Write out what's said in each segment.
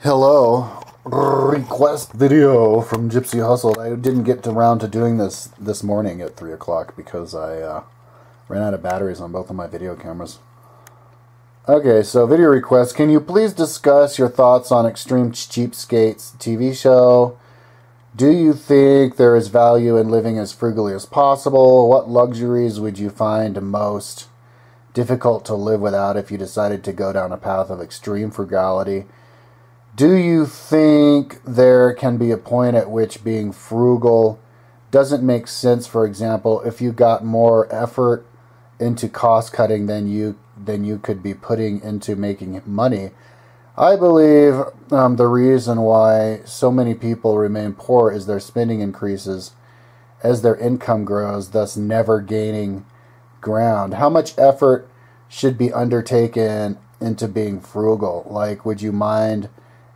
Hello, request video from Gypsy Hustle. I didn't get around to doing this morning at 3 o'clock because I ran out of batteries on both of my video cameras. Okay, so video request. Can you please discuss your thoughts on Extreme Cheapskates TV show? Do you think there is value in living as frugally as possible? What luxuries would you find most difficult to live without if you decided to go down a path of extreme frugality? Do you think there can be a point at which being frugal doesn't make sense? For example, if you got more effort into cost cutting than you could be putting into making money. I believe the reason why so many people remain poor is their spending increases as their income grows, thus never gaining ground. How much effort should be undertaken into being frugal? Like, would you mind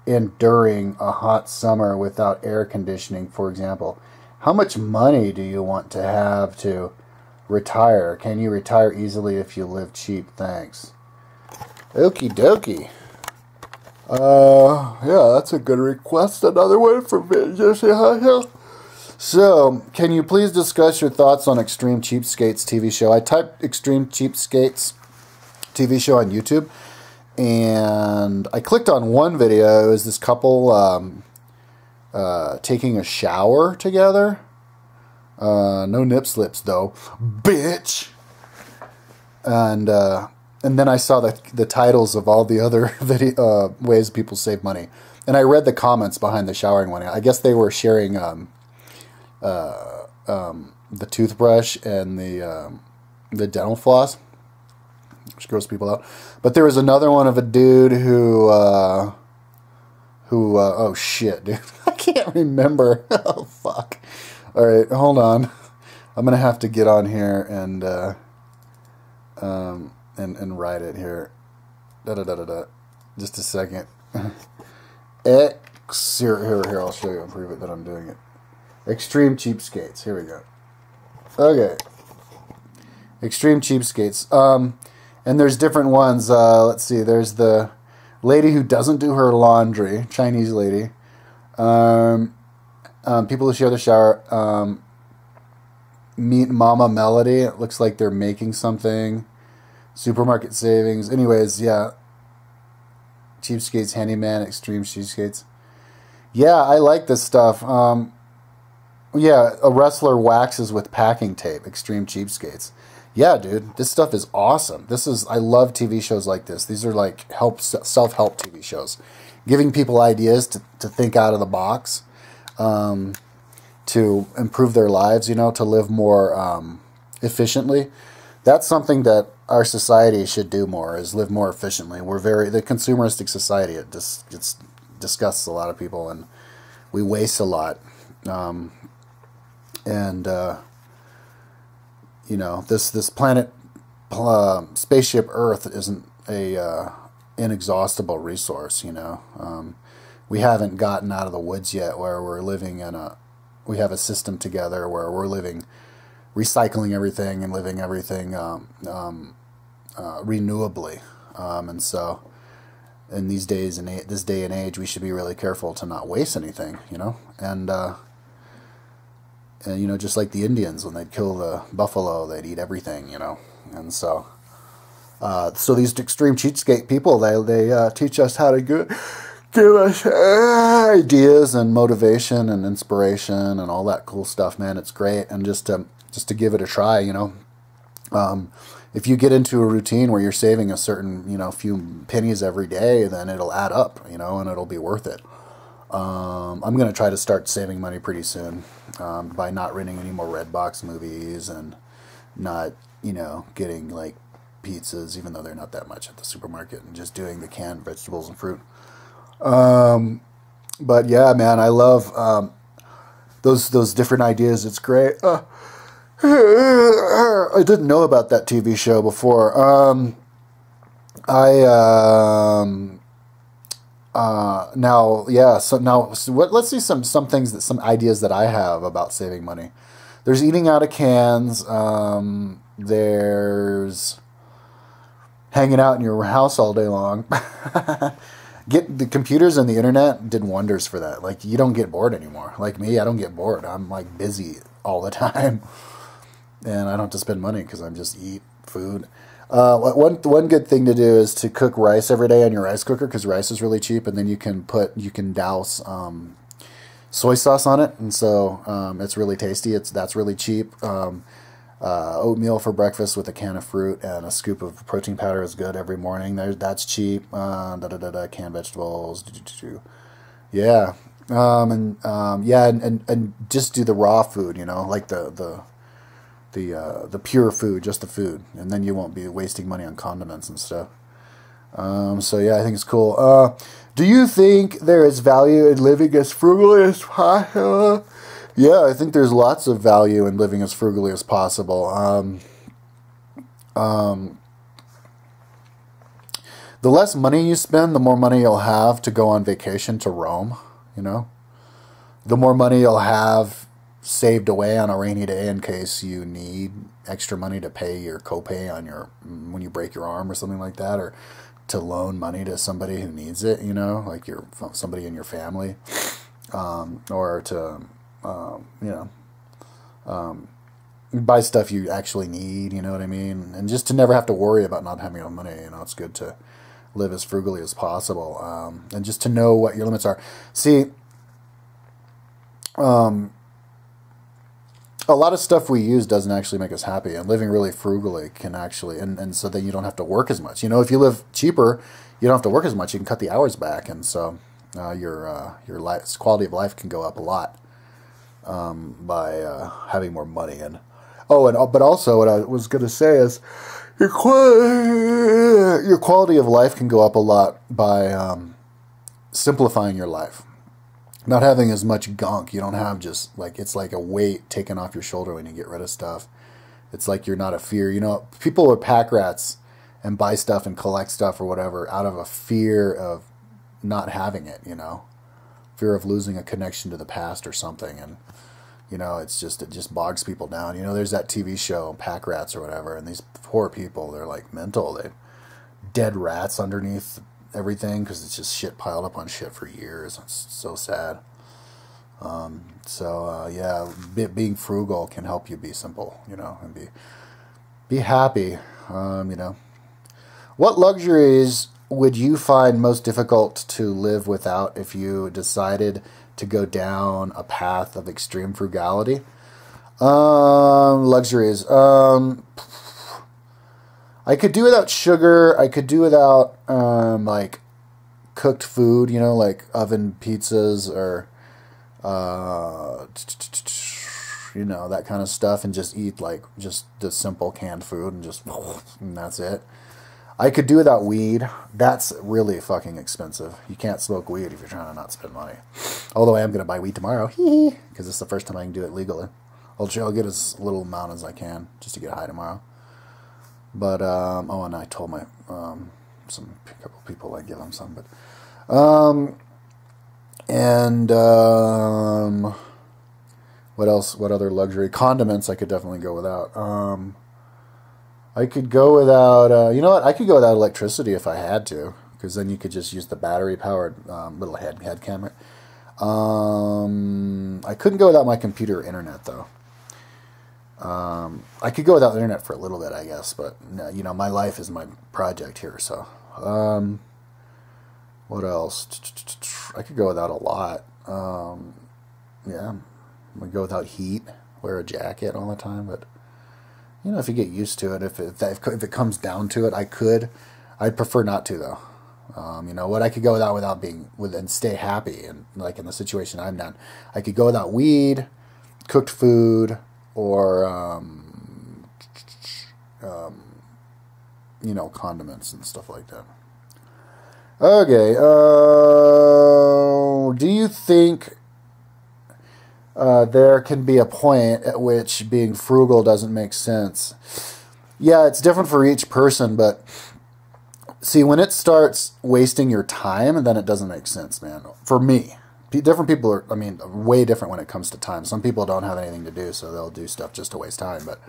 enduring a hot summer without air conditioning, for example? How much money do you want to have to retire? Can you retire easily if you live cheap? Thanks. Okie dokie. Yeah, that's a good request. Another one from me. So, can you please discuss your thoughts on Extreme Cheapskates TV show? I typed Extreme Cheapskates TV show on YouTube, and I clicked on one video. It was this couple taking a shower together. No nip slips though, bitch. And then I saw the titles of all the other ways people save money, and I read the comments behind the showering one. I guess they were sharing the toothbrush and the dental floss, which gross people out. But there was another one of a dude who oh shit, dude, I can't remember. Oh fuck. All right, hold on. I'm gonna have to get on here and write it here. Just a second. Here. I'll show you and prove it that I'm doing it. Extreme Cheapskates. Here we go. Okay. Extreme Cheapskates. And there's different ones. Let's see. There's the lady who doesn't do her laundry, Chinese lady. People who share the shower. Meet Mama Melody. It looks like they're making something. Supermarket savings. Anyways, yeah. Cheapskates Handyman, Extreme Cheapskates. Yeah, I like this stuff. Yeah, a wrestler waxes with packing tape. Extreme Cheapskates. Yeah, dude, this stuff is awesome. I love TV shows like this. These are like self-help TV shows, giving people ideas to think out of the box, to improve their lives. To live more efficiently. That's something that our society should do more, is live more efficiently. The consumeristic society, it disgusts a lot of people, and we waste a lot. This planet, spaceship Earth, isn't a inexhaustible resource. We haven't gotten out of the woods yet, where we're living we have a system together where we're recycling everything and living everything renewably. And so, in this day and age, we should be really careful to not waste anything. And just like the Indians, when they'd kill the buffalo, they'd eat everything, And so these extreme cheapskate people, they teach us how to give us ideas and motivation and inspiration and all that cool stuff, man. It's great. And just to give it a try, if you get into a routine where you're saving a certain, few pennies every day, then it'll add up, and it'll be worth it. I'm going to try to start saving money pretty soon, by not renting any more Redbox movies and not, getting like pizzas, even though they're not that much at the supermarket, and just doing the canned vegetables and fruit. But yeah, man, I love those different ideas. It's great. I didn't know about that TV show before. Let's see some ideas that I have about saving money. There's eating out of cans. There's hanging out in your house all day long. Get the computers and the internet did wonders for that. Like, you don't get bored anymore. Like me, I don't get bored. I'm like busy all the time, and I don't have to spend money because I'm just eat food. One good thing to do is to cook rice every day on your rice cooker, because rice is really cheap, and then you can douse soy sauce on it, and so it's really tasty. That's really cheap. Oatmeal for breakfast with a can of fruit and a scoop of protein powder is good every morning. That's cheap. Canned vegetables. Yeah. And just do the raw food, like the pure food, just the food, and then you won't be wasting money on condiments and stuff. So yeah, I think it's cool. Do you think there is value in living as frugally as possible? Yeah, I think there's lots of value in living as frugally as possible. The less money you spend, the more money you'll have to go on vacation to Rome, The more money you'll have saved away on a rainy day in case you need extra money to pay your copay on when you break your arm or something like that, or to loan money to somebody who needs it, like somebody in your family, or to buy stuff you actually need, you know what I mean? And just to never have to worry about not having enough money, it's good to live as frugally as possible, and just to know what your limits are. See, a lot of stuff we use doesn't actually make us happy, and living really frugally can actually, and so then you don't have to work as much. If you live cheaper, you don't have to work as much. You can cut the hours back, and so your quality of life can go up a lot by having more money. But also what I was going to say is your quality of life can go up a lot by simplifying your life. Not having as much gunk. You don't have just it's like a weight taken off your shoulder when you get rid of stuff. It's like you're not a fear. People are pack rats and buy stuff and collect stuff or whatever out of a fear of not having it, fear of losing a connection to the past or something. And, it just bogs people down. There's that TV show, Pack Rats or whatever, and these poor people, they're like mental. They dead rats underneath everything because it's just shit piled up on shit for years. It's so sad. Being frugal can help you be simple, and be happy. What luxuries would you find most difficult to live without if you decided to go down a path of extreme frugality? Luxuries. I could do without sugar. I could do without cooked food, like oven pizzas or that kind of stuff, and just eat just the simple canned food and and that's it. I could do without weed. That's really fucking expensive. You can't smoke weed if you're trying to not spend money. Although I am going to buy weed tomorrow, because it's the first time I can do it legally. I'll get as little amount as I can just to get high tomorrow. But and I told my couple people I'd give them some. But what else? What other luxury? Condiments I could definitely go without. I could go without, you know what? I could go without electricity if I had to, because then you could just use the battery-powered little head camera. I couldn't go without my computer or internet, though. I could go without the internet for a little bit, I guess, but, my life is my project here, so. What else? I could go without a lot. I would go without heat, wear a jacket all the time, but... if you get used to it, if it comes down to it, I'd prefer not to, though. What I could go without being and stay happy, and in the situation I'm in, I could go without weed, cooked food, or condiments and stuff like that. Okay, do you think there can be a point at which being frugal doesn't make sense? Yeah, it's different for each person, but see, when it starts wasting your time, then it doesn't make sense, man. For me, different people are, way different when it comes to time. Some people don't have anything to do, so they'll do stuff just to waste time, but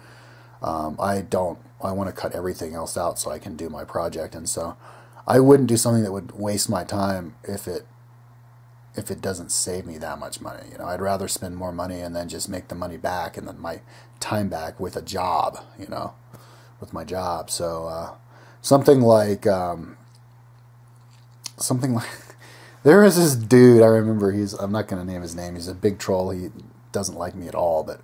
I don't. I want to cut everything else out so I can do my project, and so I wouldn't do something that would waste my time if it doesn't save me that much money. You know, I'd rather spend more money and then just make the money back and then my time back with a job, you know, with my job. So something like there is this dude, I remember, I'm not going to name his name. He's a big troll. He doesn't like me at all, but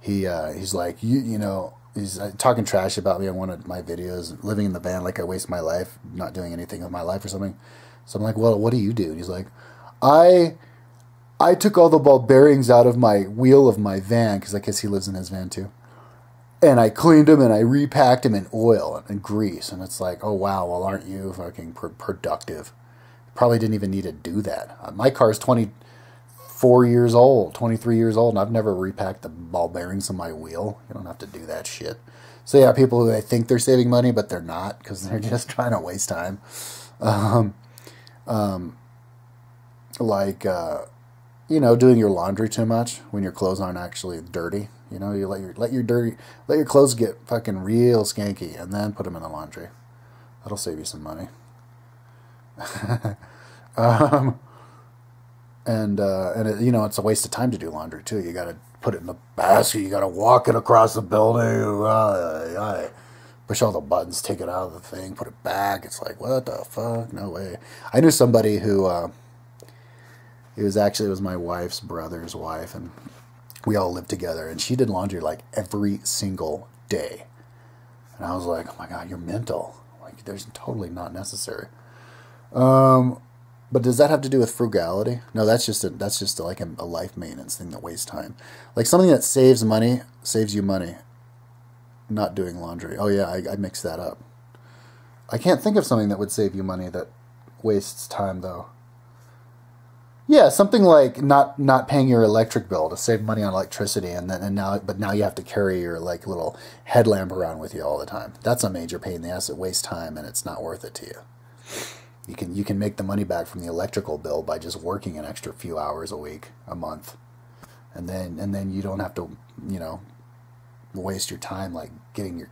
he's like, you know, he's talking trash about me on one of my videos, living in the van like I waste my life, not doing anything with my life or something. So I'm like, well, what do you do? And he's like, I took all the ball bearings out of my wheel of my van, because I guess he lives in his van too. And I cleaned them and I repacked them in oil and grease. And it's like, oh, wow, well, aren't you fucking productive? Probably didn't even need to do that. My car is 24 years old, 23 years old, and I've never repacked the ball bearings on my wheel. You don't have to do that shit. So yeah, people who think they're saving money, but they're not, because they're just trying to waste time. You know, doing your laundry too much when your clothes aren't actually dirty. You know, you let your clothes get fucking real skanky and then put them in the laundry. That'll save you some money. And you know, it's a waste of time to do laundry too. You got to put it in the basket. You got to walk it across the building. Push all the buttons, take it out of the thing, put it back. It's like, what the fuck? No way. I knew somebody who, it was my wife's brother's wife, and we all lived together, and she did laundry like every single day. And I was like, oh my God, you're mental. Like, there's totally not necessary. But does that have to do with frugality? No, that's just like a life maintenance thing that wastes time. Like something that saves you money. Not doing laundry. Oh yeah, I mixed that up. I can't think of something that would save you money that wastes time though. Yeah, something like not paying your electric bill to save money on electricity, but now you have to carry your like little headlamp around with you all the time. That's a major pain in the ass. It wastes time and it's not worth it to you. You can make the money back from the electrical bill by just working an extra few hours a week, a month, and then you don't have to, you know, waste your time like getting your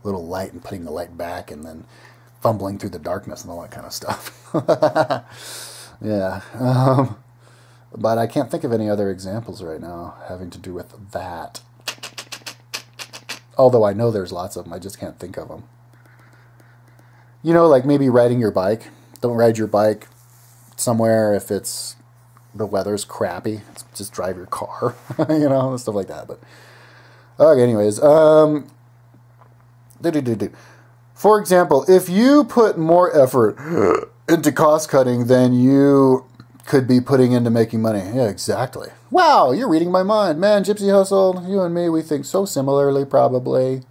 little light and putting the light back and then fumbling through the darkness and all that kind of stuff. Yeah. But I can't think of any other examples right now having to do with that. Although I know there's lots of them, I just can't think of them. You know, like maybe riding your bike. Don't ride your bike somewhere if the weather's crappy. Just drive your car, you know, stuff like that. But okay, anyways, for example, if you put more effort into cost cutting than you could be putting into making money. Yeah, exactly. Wow, you're reading my mind. Man, Gypsy Hustle, you and me, we think so similarly, probably.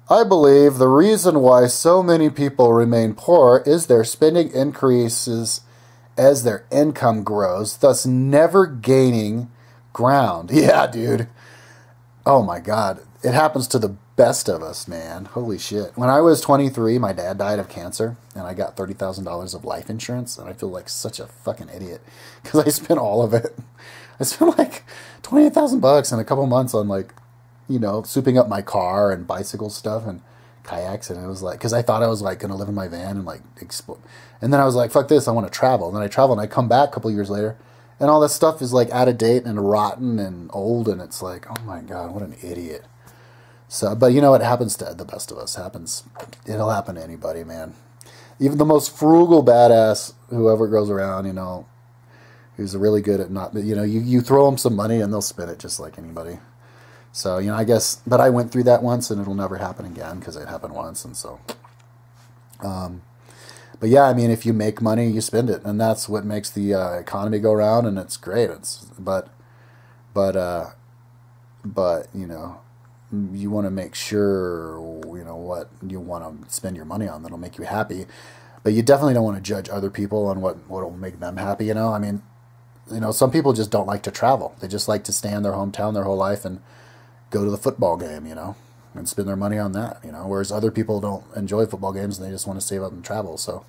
I believe the reason why so many people remain poor is their spending increases as their income grows, thus never gaining ground. Yeah, dude. Oh my God. It happens to the best of us, man. Holy shit. When I was 23, my dad died of cancer, and I got $30,000 of life insurance, and I feel like such a fucking idiot because I spent all of it. I spent like $28,000 in a couple months on like, you know, souping up my car and bicycle stuff and kayaks, and it was like, because I thought I was like going to live in my van and like explore. And then I was like, fuck this, I want to travel. And then I travel and I come back a couple years later, and all this stuff is like out of date and rotten and old, and it's like, oh my God, what an idiot. So, but you know, it happens to the best of us. It'll happen to anybody, man. Even the most frugal badass, whoever goes around, you know, who's really good at not, you know, you throw them some money and they'll spend it just like anybody. So, you know, I guess, but I went through that once and it'll never happen again because it happened once. And so, but yeah, I mean, if you make money, you spend it, and that's what makes the economy go around, and it's great. But you know, you want to make sure, you know, what you want to spend your money on that'll make you happy. But you definitely don't want to judge other people on what will make them happy, you know? I mean, you know, some people just don't like to travel. They just like to stay in their hometown their whole life and go to the football game, you know, and spend their money on that, you know, whereas other people don't enjoy football games and they just want to save up and travel. So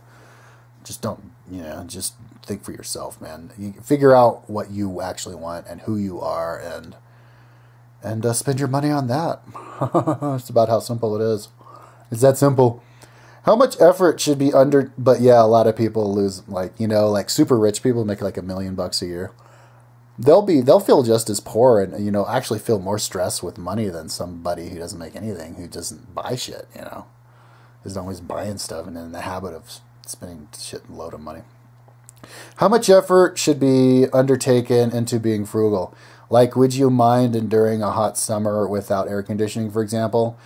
just don't, you know, just think for yourself, man. You figure out what you actually want and who you are, and spend your money on that. It's about how simple it is. It's that simple. How much effort should be under? But yeah, a lot of people lose, like, you know, like super rich people make like $1 million a year. They'll feel just as poor and, you know, actually feel more stressed with money than somebody who doesn't make anything, who doesn't buy shit, you know, is always buying stuff and in the habit of spending shit and load of money. How much effort should be undertaken into being frugal? Like, would you mind enduring a hot summer without air conditioning, for example?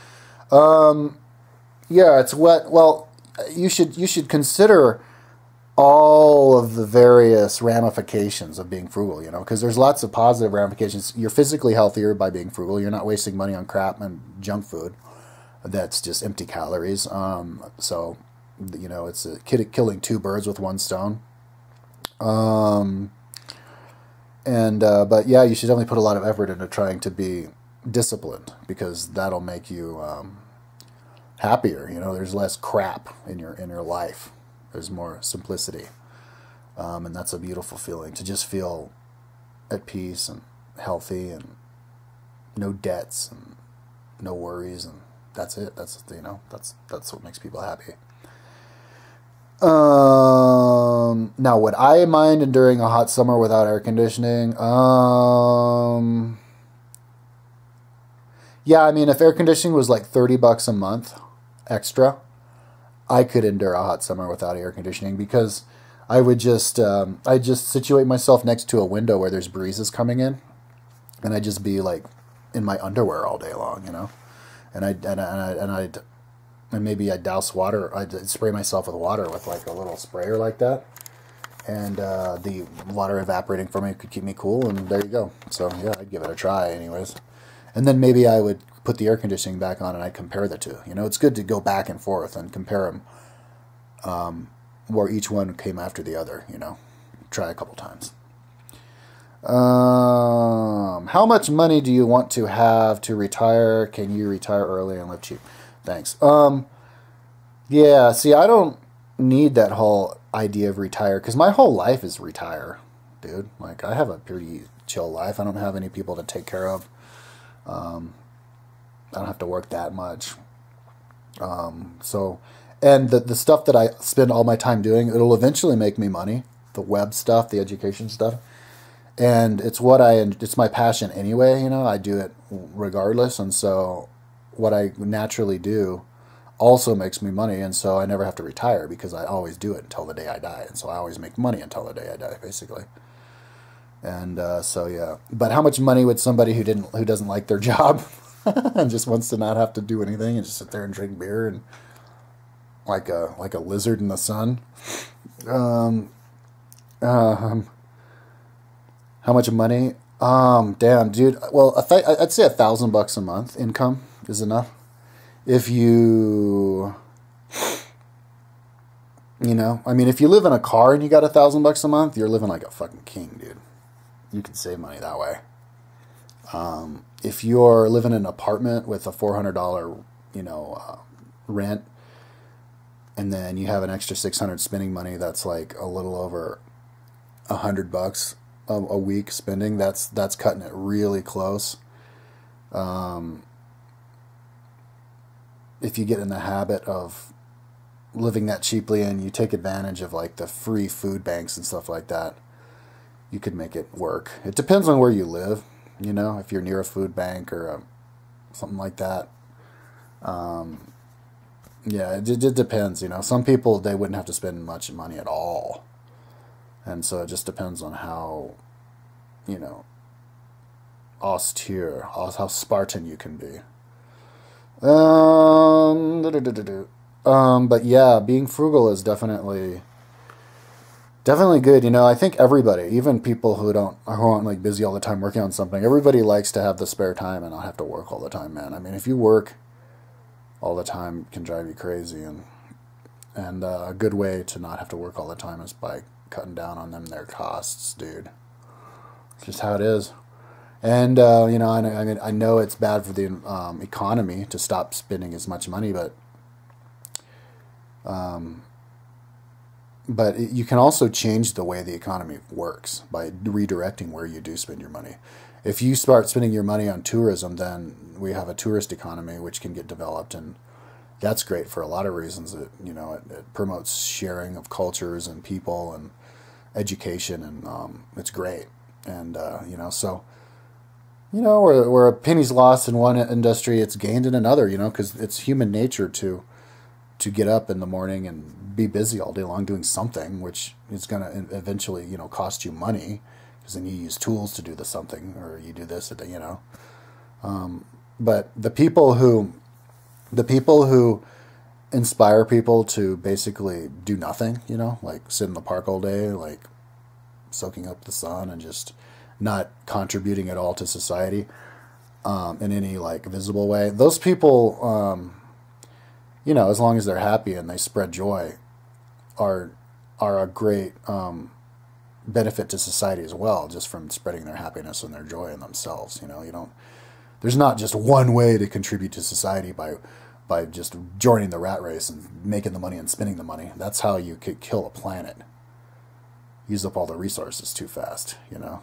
Yeah, it's wet. Well, you should consider all of the various ramifications of being frugal, you know, because there's lots of positive ramifications. You're physically healthier by being frugal. You're not wasting money on crap and junk food that's just empty calories. So, you know, it's killing two birds with one stone. But yeah, you should definitely put a lot of effort into trying to be disciplined, because that'll make you happier. You know, there's less crap in your life. There's more simplicity, and that's a beautiful feeling, to just feel at peace and healthy and no debts and no worries, and that's it. That's, you know, that's what makes people happy. Now, would I mind enduring a hot summer without air conditioning? Yeah, I mean, if air conditioning was like $30 a month extra, I could endure a hot summer without air conditioning, because I would just situate myself next to a window where there's breezes coming in, and I'd just be like in my underwear all day long, you know, and maybe I'd douse water. I'd spray myself with water with like a little sprayer like that, and the water evaporating from it could keep me cool, and there you go. So yeah, I'd give it a try anyways. And then maybe I would put the air conditioning back on and I'd compare the two. You know, it's good to go back and forth and compare them, where each one came after the other, you know. Try a couple times. How much money do you want to have to retire? Can you retire early and live cheap? Thanks. Yeah, see, I don't need that whole idea of retire, because my whole life is retire, dude. Like, I have a pretty chill life. I don't have any people to take care of. I don't have to work that much. And the stuff that I spend all my time doing, it'll eventually make me money. The web stuff, the education stuff. And it's my passion anyway, you know, I do it regardless. And so what I naturally do also makes me money. And so I never have to retire, because I always do it until the day I die. And so I always make money until the day I die, basically. And so yeah, but how much money would somebody who doesn't like their job and just wants to not have to do anything and just sit there and drink beer and like a lizard in the sun? How much money? Damn, dude. Well, I'd say $1,000 a month income is enough. If you know, I mean, if you live in a car and you got $1,000 a month, you're living like a fucking king, dude. You can save money that way. If you're living in an apartment with a $400, you know, rent, and then you have an extra $600 spending money, that's like a little over $100 a week spending. That's cutting it really close. If you get in the habit of living that cheaply and you take advantage of like the free food banks and stuff like that, you could make it work. It depends on where you live, you know, if you're near a food bank or something like that. Yeah, it depends, you know. Some people, they wouldn't have to spend much money at all. And so it just depends on how, you know, austere, how Spartan you can be. But yeah, being frugal is definitely good. You know, I think everybody, even people who aren't like busy all the time working on something, everybody likes to have the spare time and not have to work all the time, man. I mean, if you work all the time, it can drive you crazy, and a good way to not have to work all the time is by cutting down on their costs, dude. It's just how it is. And you know, I know it's bad for the economy to stop spending as much money, but you can also change the way the economy works by redirecting where you do spend your money. If you start spending your money on tourism, then we have a tourist economy which can get developed, and that's great for a lot of reasons. It, you know, it promotes sharing of cultures and people and education, and it's great. And you know, so you know, where a penny's lost in one industry, it's gained in another. You know, because it's human nature to get up in the morning and be busy all day long doing something, which is going to eventually, you know, cost you money, because then you use tools to do the something, or you do this, you know. But the people who inspire people to basically do nothing, you know, like sit in the park all day, like soaking up the sun and just not contributing at all to society in any like visible way. Those people, you know, as long as they're happy and they spread joy, are a great benefit to society as well, just from spreading their happiness and their joy in themselves. You know, there's not just one way to contribute to society by just joining the rat race and making the money and spending the money. That's how you could kill a planet. Use up all the resources too fast, you know.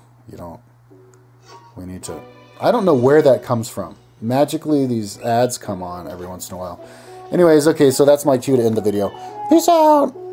We need to, I don't know where that comes from. Magically, these ads come on every once in a while. Anyways, okay, so that's my cue to end the video. Peace out!